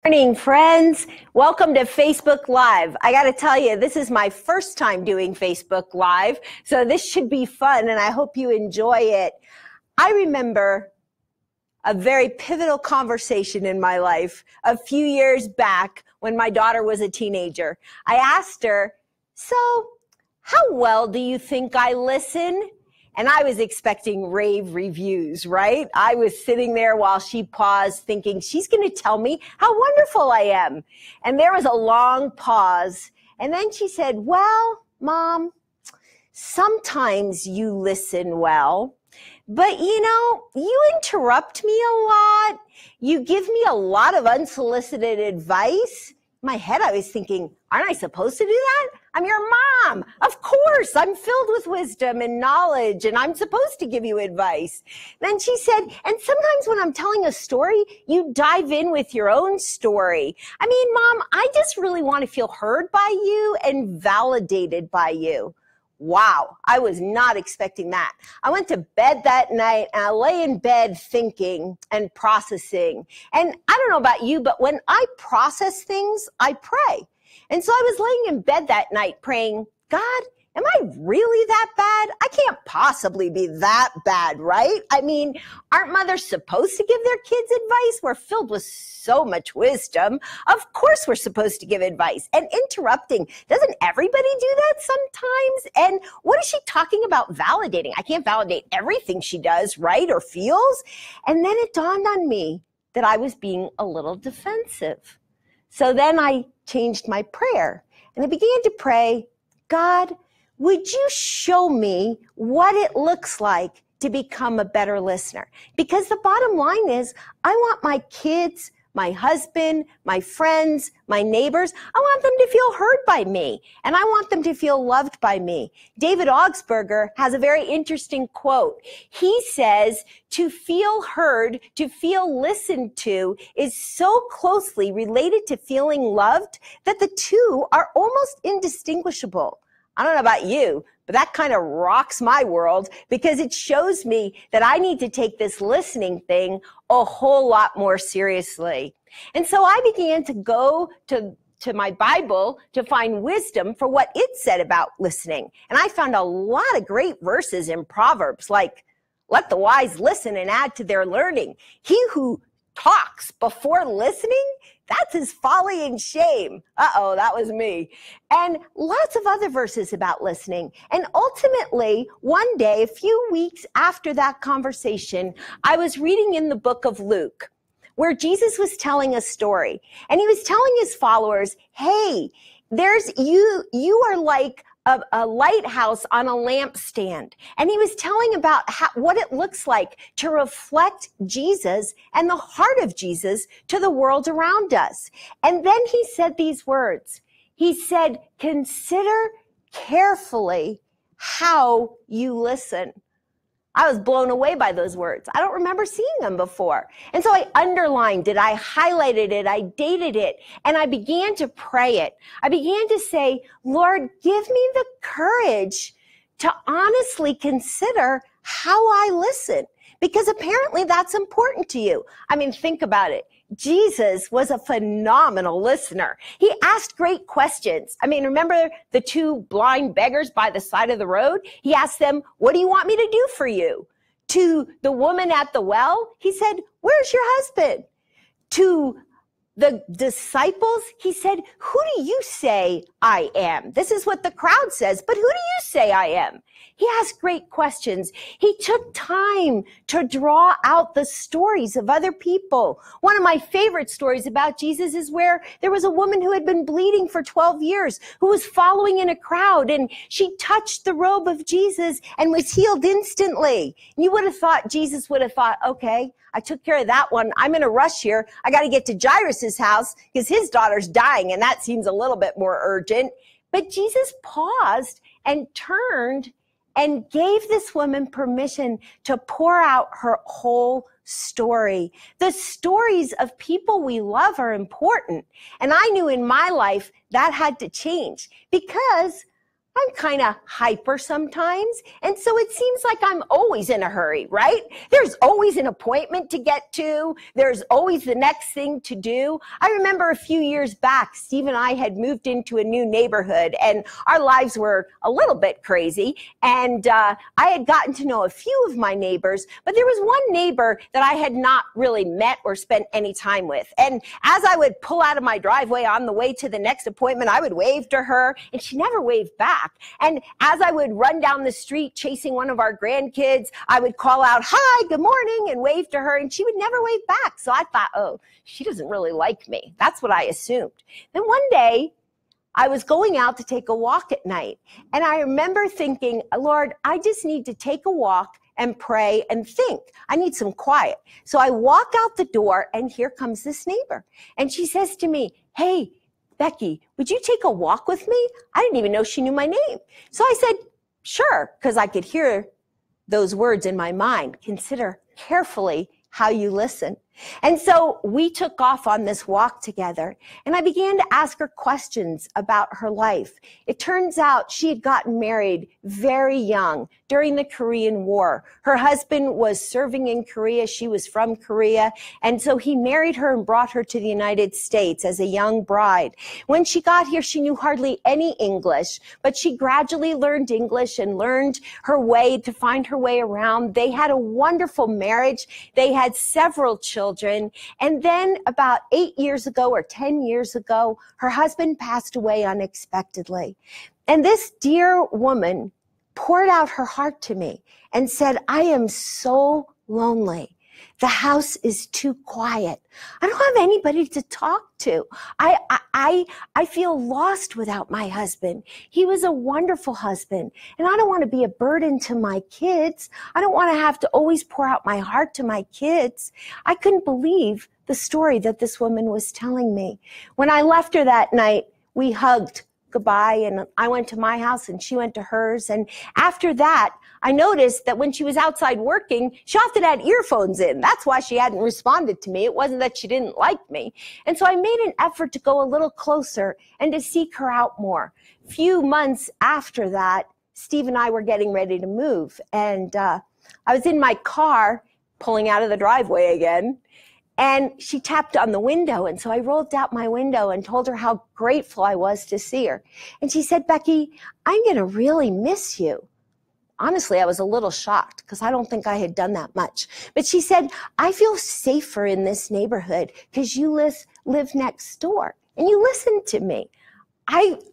Morning, friends. Welcome to Facebook Live. I got to tell you, this is my first time doing Facebook Live, so this should be fun, and I hope you enjoy it. I remember a very pivotal conversation in my life a few years back when my daughter was a teenager. I asked her, "So, how well do you think I listen?" And I was expecting rave reviews, right? I was sitting there while she paused thinking, she's going to tell me how wonderful I am. And there was a long pause. And then she said, "Well, Mom, sometimes you listen well, but you interrupt me a lot. You give me a lot of unsolicited advice." In my head, I was thinking, aren't I supposed to do that? I'm your mom. Of course, I'm filled with wisdom and knowledge, and I'm supposed to give you advice. Then she said, "And sometimes when I'm telling a story, you dive in with your own story. I mean, Mom, I just really want to feel heard by you and validated by you." Wow, I was not expecting that. I went to bed that night and I lay in bed thinking and processing. And I don't know about you, but when I process things, I pray. And so I was laying in bed that night praying, "God, am I really that bad? I can't possibly be that bad, right? I mean, aren't mothers supposed to give their kids advice? We're filled with so much wisdom. Of course we're supposed to give advice. And interrupting, doesn't everybody do that sometimes? And what is she talking about validating? I can't validate everything she does, right, or feels." And then it dawned on me that I was being a little defensive. So then I changed my prayer and I began to pray, "God, would you show me what it looks like to become a better listener?" Because the bottom line is, I want my kids, my husband, my friends, my neighbors, I want them to feel heard by me, and I want them to feel loved by me. David Augsburger has a very interesting quote. He says, "To feel heard, to feel listened to is so closely related to feeling loved that the two are almost indistinguishable." I don't know about you, but that kind of rocks my world because it shows me that I need to take this listening thing a whole lot more seriously. And so I began to go to my Bible to find wisdom for what it said about listening. And I found a lot of great verses in Proverbs, like, "Let the wise listen and add to their learning. He who talks before listening, that's his folly and shame." Uh-oh, that was me. And lots of other verses about listening. And ultimately, one day, a few weeks after that conversation, I was reading in the book of Luke, where Jesus was telling a story. And he was telling his followers, "Hey, you are like a lighthouse on a lampstand." And he was telling about what it looks like to reflect Jesus and the heart of Jesus to the world around us. And then he said these words. He said, "Consider carefully how you listen." I was blown away by those words. I don't remember seeing them before. And so I underlined it, I highlighted it, I dated it, and I began to pray it. I began to say, "Lord, give me the courage to honestly consider how I listen," because apparently that's important to you. I mean, think about it. Jesus was a phenomenal listener. He asked great questions. I mean, remember the two blind beggars by the side of the road? He asked them, "What do you want me to do for you?" To the woman at the well, he said, "Where's your husband?" To the disciples, he said, "Who do you say I am?" This is what the crowd says, but who do you say I am? He asked great questions. He took time to draw out the stories of other people. One of my favorite stories about Jesus is where there was a woman who had been bleeding for 12 years, who was following in a crowd, and she touched the robe of Jesus and was healed instantly. You would have thought Jesus would have thought, "Okay, I took care of that one. I'm in a rush here. I got to get to Jairus' house because his daughter's dying, and that seems a little bit more urgent." But Jesus paused and turned and gave this woman permission to pour out her whole story. The stories of people we love are important. And I knew in my life that had to change because I'm kind of hyper sometimes. And so it seems like I'm always in a hurry, right? There's always an appointment to get to. There's always the next thing to do. I remember a few years back, Steve and I had moved into a new neighborhood and our lives were a little bit crazy. And I had gotten to know a few of my neighbors, but there was one neighbor that I had not really met or spent any time with. And as I would pull out of my driveway on the way to the next appointment, I would wave to her and she never waved back. And as I would run down the street chasing one of our grandkids, I would call out, "Hi, good morning," and wave to her, and she would never wave back. So I thought, oh, she doesn't really like me. That's what I assumed. Then one day, I was going out to take a walk at night, and I remember thinking, Lord, I just need to take a walk and pray and think. I need some quiet. So I walk out the door, and here comes this neighbor. And she says to me, "Hey, Becky, would you take a walk with me?" I didn't even know she knew my name. So I said, sure, because I could hear those words in my mind. Consider carefully how you listen. And so we took off on this walk together, and I began to ask her questions about her life. It turns out she had gotten married very young during the Korean War. Her husband was serving in Korea. She was from Korea. And so he married her and brought her to the United States as a young bride. When she got here, she knew hardly any English, but she gradually learned English and learned her way to find her way around. They had a wonderful marriage. They had several children. And then about 8 years ago or 10 years ago, her husband passed away unexpectedly. And this dear woman poured out her heart to me and said, "I am so lonely. The house is too quiet. I don't have anybody to talk to. I feel lost without my husband. He was a wonderful husband, and I don't want to be a burden to my kids. I don't want to have to always pour out my heart to my kids." I couldn't believe the story that this woman was telling me. When I left her that night, we hugged goodbye, and I went to my house and she went to hers. And after that, I noticed that when she was outside working, she often had earphones in. That's why she hadn't responded to me. It wasn't that she didn't like me. And so I made an effort to go a little closer and to seek her out more. Few months after that, Steve and I were getting ready to move. And I was in my car pulling out of the driveway again. And she tapped on the window. And so I rolled out my window and told her how grateful I was to see her. And she said, "Becky, I'm going to really miss you." Honestly, I was a little shocked because I don't think I had done that much. But she said, "I feel safer in this neighborhood because you live next door and you listen to me."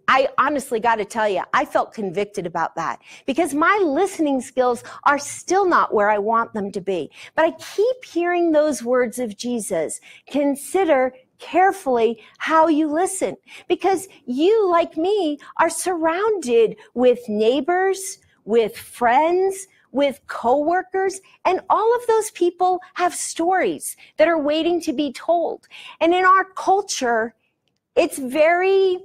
I honestly got to tell you, I felt convicted about that because my listening skills are still not where I want them to be. But I keep hearing those words of Jesus. Consider carefully how you listen, because you, like me, are surrounded with neighbors, with friends, with coworkers, and all of those people have stories that are waiting to be told. And in our culture, it's very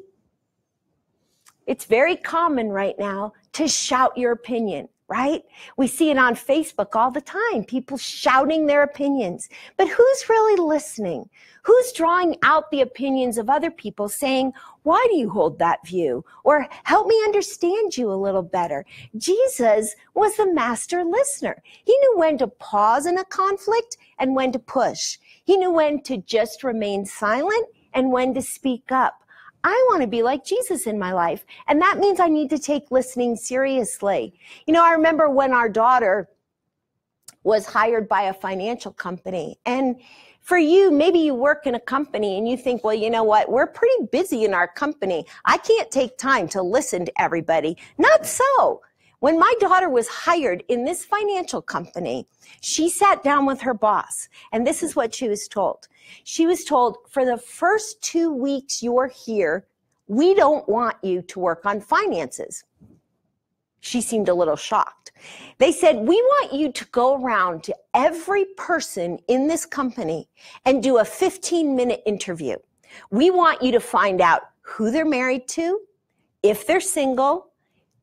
common right now to shout your opinion, right? We see it on Facebook all the time, people shouting their opinions. But who's really listening? Who's drawing out the opinions of other people saying, "Why do you hold that view?" Or "Help me understand you a little better." Jesus was the master listener. He knew when to pause in a conflict and when to push. He knew when to just remain silent and when to speak up. I want to be like Jesus in my life. And that means I need to take listening seriously. You know, I remember when our daughter was hired by a financial company. And for you, maybe you work in a company and you think, well, you know what? We're pretty busy in our company. I can't take time to listen to everybody. Not so. When my daughter was hired in this financial company, she sat down with her boss, and this is what she was told. She was told, "For the first 2 weeks you're here, we don't want you to work on finances." She seemed a little shocked. They said, "We want you to go around to every person in this company and do a 15-minute interview. We want you to find out who they're married to, if they're single,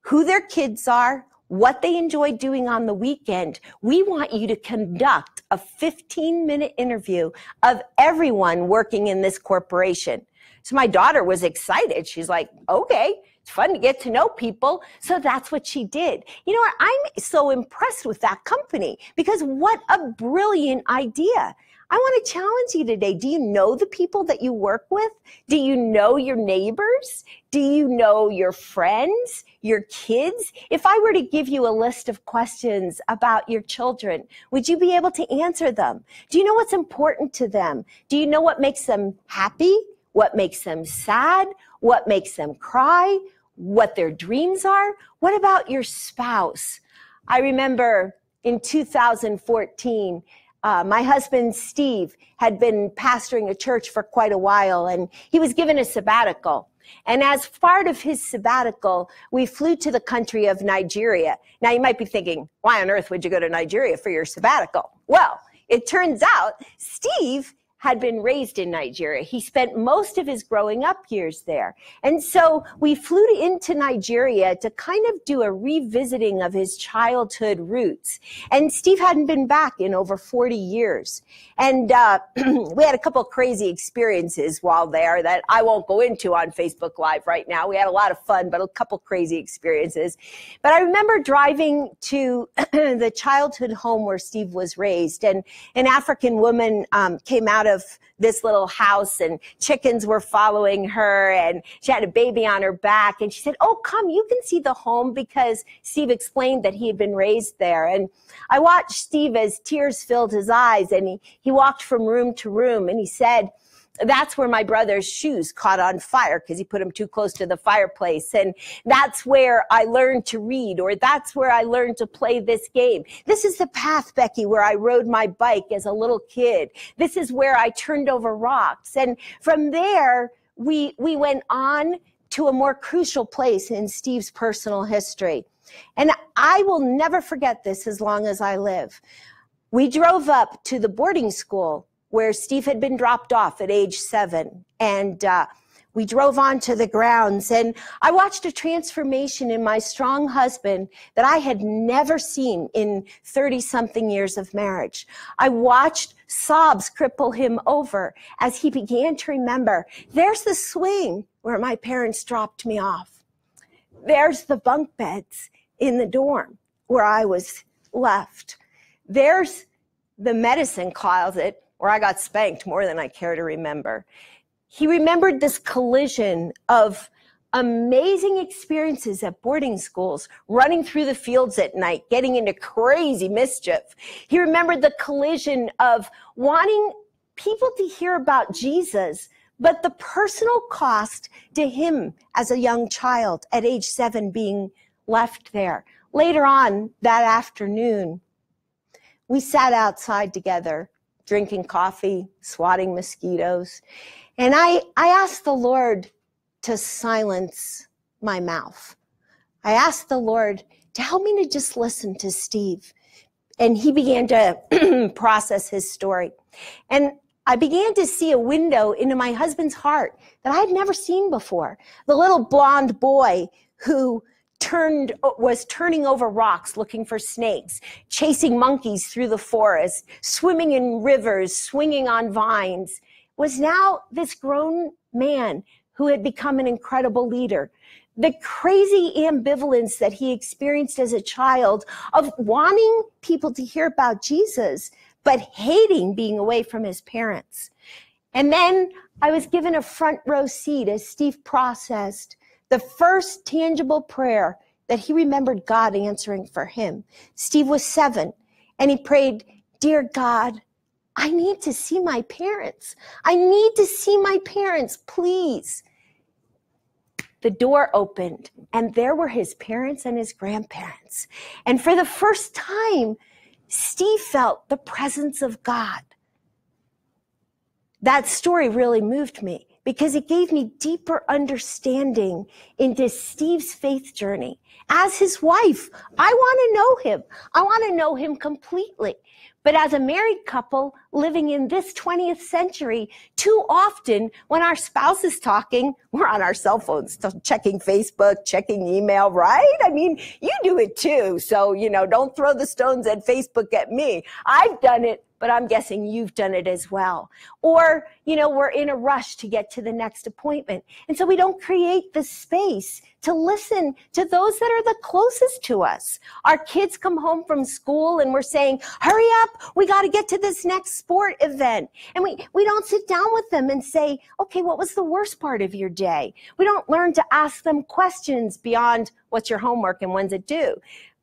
who their kids are, what they enjoy doing on the weekend. We want you to conduct a 15-minute interview of everyone working in this corporation." So my daughter was excited. She's like, "Okay." It's fun to get to know people. So that's what she did. You know what? I'm so impressed with that company because what a brilliant idea. I want to challenge you today. Do you know the people that you work with? Do you know your neighbors? Do you know your friends, your kids? If I were to give you a list of questions about your children, would you be able to answer them? Do you know what's important to them? Do you know what makes them happy? What makes them sad? What makes them cry? What their dreams are? What about your spouse? I remember in 2014, my husband, Steve, had been pastoring a church for quite a while, and he was given a sabbatical. And as part of his sabbatical, we flew to the country of Nigeria. Now, you might be thinking, why on earth would you go to Nigeria for your sabbatical? Well, it turns out Steve had been raised in Nigeria. He spent most of his growing up years there. And so we flew into Nigeria to kind of do a revisiting of his childhood roots. And Steve hadn't been back in over 40 years. And we had a couple of crazy experiences while there that I won't go into on Facebook Live right now. We had a lot of fun, but a couple crazy experiences. But I remember driving to the childhood home where Steve was raised, and an African woman came out of this little house, and chickens were following her, and she had a baby on her back, and she said, "Oh, come, you can see the home," because Steve explained that he had been raised there. And I watched Steve as tears filled his eyes, and he walked from room to room, and he said, "That's where my brother's shoes caught on fire because he put them too close to the fireplace. And that's where I learned to read, or that's where I learned to play this game. This is the path, Becky, where I rode my bike as a little kid. This is where I turned over rocks." And from there, we went on to a more crucial place in Steve's personal history. And I will never forget this as long as I live. We drove up to the boarding school where Steve had been dropped off at age 7. And we drove onto the grounds, and I watched a transformation in my strong husband that I had never seen in 30-something years of marriage. I watched sobs cripple him over as he began to remember, there's the swing where my parents dropped me off. There's the bunk beds in the dorm where I was left. There's the medicine closet where I got spanked more than I care to remember. He remembered this collision of amazing experiences at boarding schools, running through the fields at night, getting into crazy mischief. He remembered the collision of wanting people to hear about Jesus, but the personal cost to him as a young child at age 7 being left there. Later on that afternoon, we sat outside together, drinking coffee, swatting mosquitoes. And I asked the Lord to silence my mouth. I asked the Lord to help me to just listen to Steve. And he began to process his story. And I began to see a window into my husband's heart that I had never seen before. The little blonde boy who was turning over rocks looking for snakes, chasing monkeys through the forest, swimming in rivers, swinging on vines, was now this grown man who had become an incredible leader. The crazy ambivalence that he experienced as a child of wanting people to hear about Jesus, but hating being away from his parents. And then I was given a front row seat as Steve processed the first tangible prayer that he remembered God answering for him. Steve was 7, and he prayed, "Dear God, I need to see my parents. I need to see my parents, please." The door opened, and there were his parents and his grandparents. And for the first time, Steve felt the presence of God. That story really moved me because it gave me deeper understanding into Steve's faith journey. As his wife, I want to know him. I want to know him completely. But as a married couple living in this 20th century, too often when our spouse is talking, we're on our cell phones, checking Facebook, checking email, right? I mean, you do it too. So, don't throw the stones at Facebook at me. I've done it but I'm guessing you've done it as well. Or, we're in a rush to get to the next appointment. And so we don't create the space to listen to those that are the closest to us. Our kids come home from school and we're saying, hurry up, we got to get to this next sport event. And we don't sit down with them and say, okay, what was the worst part of your day? We don't learn to ask them questions beyond what's your homework and when's it due.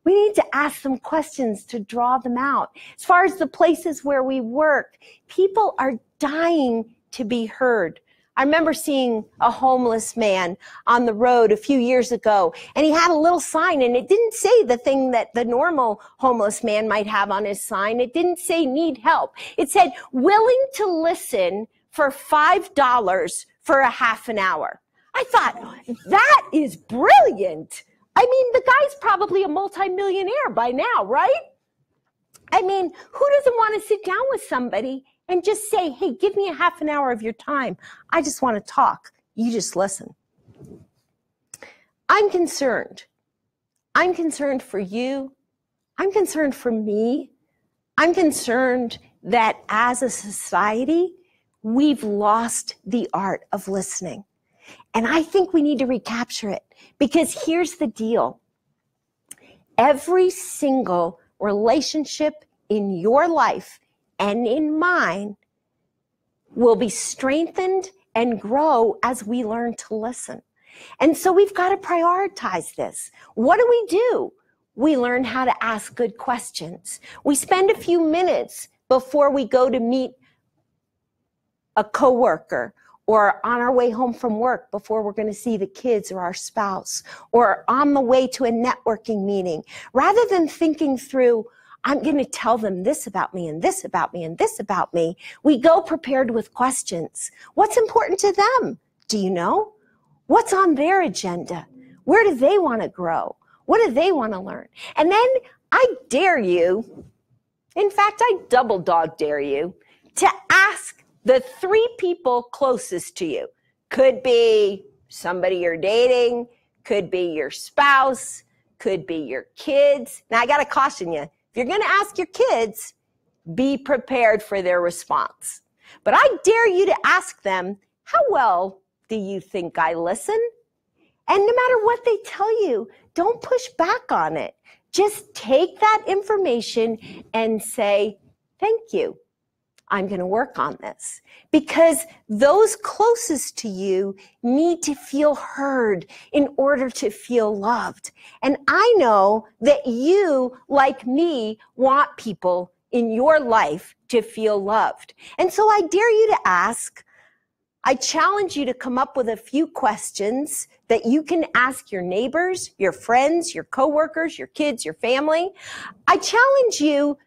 We need to ask them questions to draw them out. As far as the places where we work, people are dying to be heard. I remember seeing a homeless man on the road a few years ago, and he had a little sign, and it didn't say the thing that the normal homeless man might have on his sign. It didn't say need help. It said willing to listen for $5 for a half an hour. I thought, that is brilliant. I mean, the guy's probably a multimillionaire by now, right? I mean, who doesn't want to sit down with somebody and just say, hey, give me a half an hour of your time. I just want to talk. You just listen. I'm concerned. I'm concerned for you. I'm concerned for me. I'm concerned that as a society, we've lost the art of listening. And I think we need to recapture it, because here's the deal. Every single relationship in your life and in mine will be strengthened and grow as we learn to listen. And so we've got to prioritize this. What do? We learn how to ask good questions. We spend a few minutes before we go to meet a coworker, or on our way home from work before we're going to see the kids or our spouse, or on the way to a networking meeting. Rather than thinking through, I'm going to tell them this about me and this about me and this about me, we go prepared with questions. What's important to them? Do you know? What's on their agenda? Where do they want to grow? What do they want to learn? And then I dare you, in fact, I double dog dare you, to ask the 3 people closest to you. Could be somebody you're dating, could be your spouse, could be your kids. Now, I got to caution you. If you're going to ask your kids, be prepared for their response. But I dare you to ask them, how well do you think I listen? And no matter what they tell you, don't push back on it. Just take that information and say, thank you. I'm going to work on this, because those closest to you need to feel heard in order to feel loved. And I know that you, like me, want people in your life to feel loved. And so I dare you to ask. I challenge you to come up with a few questions that you can ask your neighbors, your friends, your coworkers, your kids, your family. I challenge you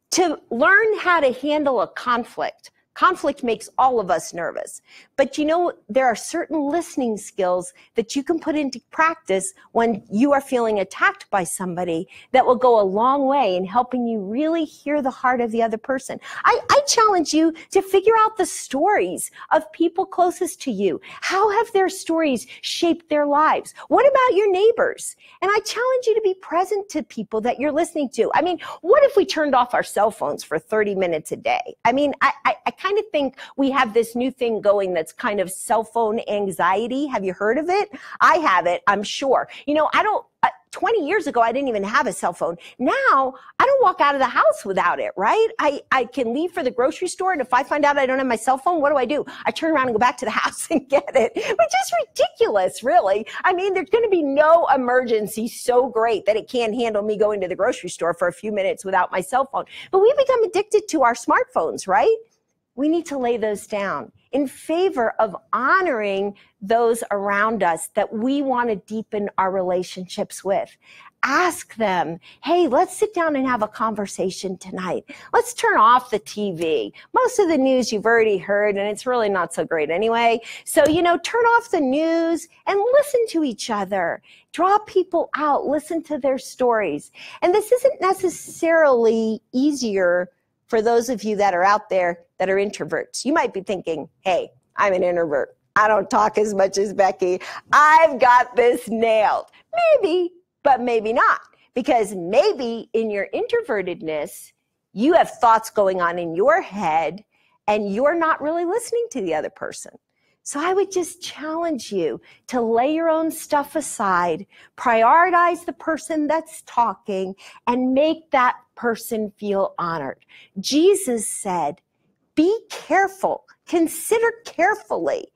to learn how to handle a conflict. Conflict makes all of us nervous. But there are certain listening skills that you can put into practice when you are feeling attacked by somebody that will go a long way in helping you really hear the heart of the other person. I challenge you to figure out the stories of people closest to you. How have their stories shaped their lives? What about your neighbors? And I challenge you to be present to people that you're listening to. I mean, what if we turned off our cell phones for 30 minutes a day? I mean, I kind of think we have this new thing going that's kind of cell phone anxiety. Have you heard of it? I have it, I'm sure. 20 years ago, I didn't even have a cell phone. Now, I don't walk out of the house without it, right? I can leave for the grocery store, and if I find out I don't have my cell phone, what do? I turn around and go back to the house and get it, which is ridiculous, really. I mean, there's going to be no emergency so great that it can't handle me going to the grocery store for a few minutes without my cell phone. But we become addicted to our smartphones, right? We need to lay those down in favor of honoring those around us that we want to deepen our relationships with. Ask them, hey, let's sit down and have a conversation tonight. Let's turn off the TV. Most of the news you've already heard, and it's really not so great anyway. So, turn off the news and listen to each other. Draw people out, listen to their stories. And this isn't necessarily easier for those of you that are out there that are introverts. You might be thinking, hey, I'm an introvert. I don't talk as much as Becky. I've got this nailed. Maybe, but maybe not. Because maybe in your introvertedness, You have thoughts going on in your head, and you're not really listening to the other person. So I would just challenge you to lay your own stuff aside, prioritize the person that's talking, and make that person feel honored. Jesus said, be careful, consider carefully.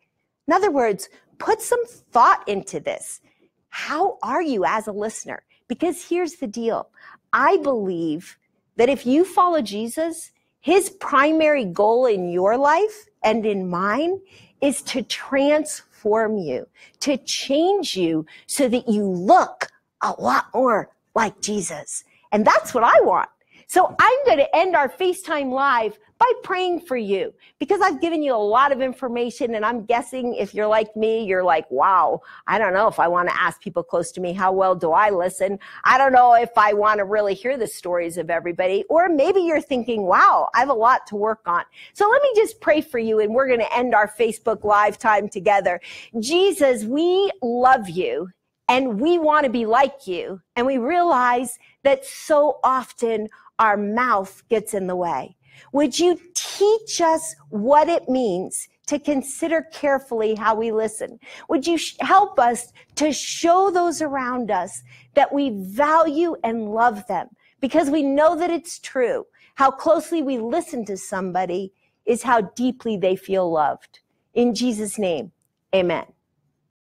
In other words, put some thought into this. How are you as a listener? Because here's the deal. I believe that if you follow Jesus, his primary goal in your life and in mine is to transform you, to change you so that you look a lot more like Jesus. And that's what I want. So I'm going to end our FaceTime Live by praying for you, because I've given you a lot of information, and I'm guessing if you're like me, you're like, wow, I don't know if I want to ask people close to me, how well do I listen? I don't know if I want to really hear the stories of everybody. Or maybe you're thinking, wow, I have a lot to work on. So let me just pray for you, and we're going to end our Facebook Live time together. Jesus, we love you, and we want to be like you. And we realize that so often our mouth gets in the way. Would you teach us what it means to consider carefully how we listen? Would you help us to show those around us that we value and love them? Because we know that it's true. How closely we listen to somebody is how deeply they feel loved. In Jesus' name, amen.